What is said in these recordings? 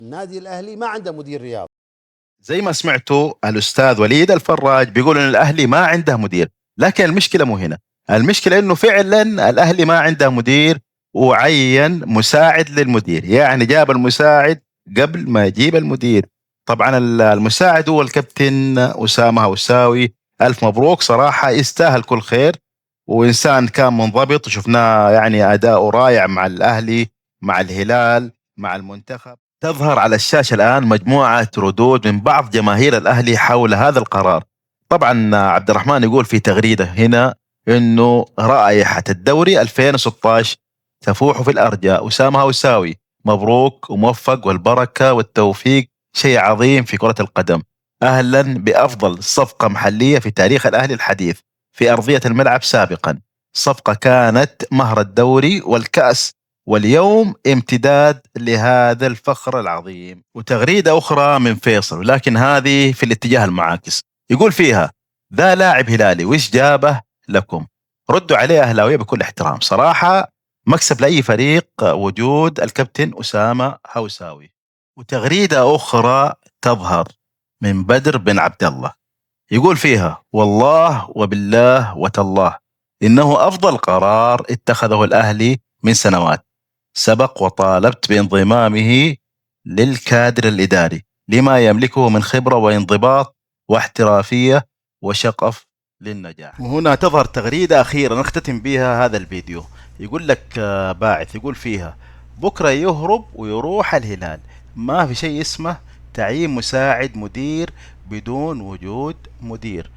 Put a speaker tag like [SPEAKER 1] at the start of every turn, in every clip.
[SPEAKER 1] النادي الأهلي ما عنده مدير رياضي.
[SPEAKER 2] زي ما سمعتوا الأستاذ وليد الفراج بيقول إن الأهلي ما عنده مدير، لكن المشكلة مو هنا. المشكلة إنه فعلا الأهلي ما عنده مدير وعين مساعد للمدير، يعني جاب المساعد قبل ما يجيب المدير. طبعا المساعد هو الكابتن أسامة هوساوي. ألف مبروك صراحة، يستاهل كل خير، وإنسان كان منضبط وشفناه يعني أداؤه رائع مع الأهلي، مع الهلال، مع المنتخب. تظهر على الشاشة الآن مجموعة ردود من بعض جماهير الأهلي حول هذا القرار. طبعا عبد الرحمن يقول في تغريدة هنا إنه رائحة الدوري 2016 تفوح في الأرجاء. أسامة هوساوي مبروك وموفق، والبركة والتوفيق شيء عظيم في كرة القدم. أهلا بأفضل صفقة محلية في تاريخ الأهلي الحديث في أرضية الملعب سابقا. صفقة كانت مهر الدوري والكأس، واليوم امتداد لهذا الفخر العظيم. وتغريدة أخرى من فيصل، ولكن هذه في الاتجاه المعاكس، يقول فيها: ذا لاعب هلالي وش جابه لكم؟ ردوا عليه أهلاوية بكل احترام، صراحة مكسب لأي فريق وجود الكابتن أسامة هوساوي. وتغريدة أخرى تظهر من بدر بن عبد الله، يقول فيها: والله وبالله وتالله إنه أفضل قرار اتخذه الأهلي من سنوات. سبق وطالبت بانضمامه للكادر الإداري لما يملكه من خبرة وانضباط واحترافية وشغف للنجاح. وهنا تظهر تغريدة أخيرة نختتم بها هذا الفيديو. يقول لك باعث، يقول فيها: بكرة يهرب ويروح الهلال، ما في شيء اسمه تعيين مساعد مدير بدون وجود مدير.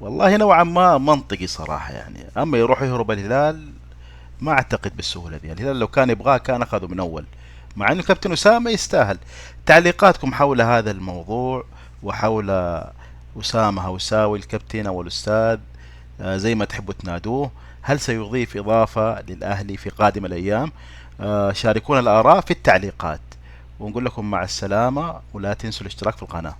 [SPEAKER 2] والله نوعا ما منطقي صراحة يعني. أما يروح يهرب الهلال ما أعتقد بالسهولة دي. الهلال لو كان يبغاه كان أخذه من أول، مع أنه كابتن أسامة يستاهل. تعليقاتكم حول هذا الموضوع وحول أسامة هوساوي الكابتن أو الأستاذ، زي ما تحبوا تنادوه، هل سيضيف إضافة للأهلي في قادم الأيام؟ شاركونا الآراء في التعليقات، ونقول لكم مع السلامة، ولا تنسوا الاشتراك في القناة.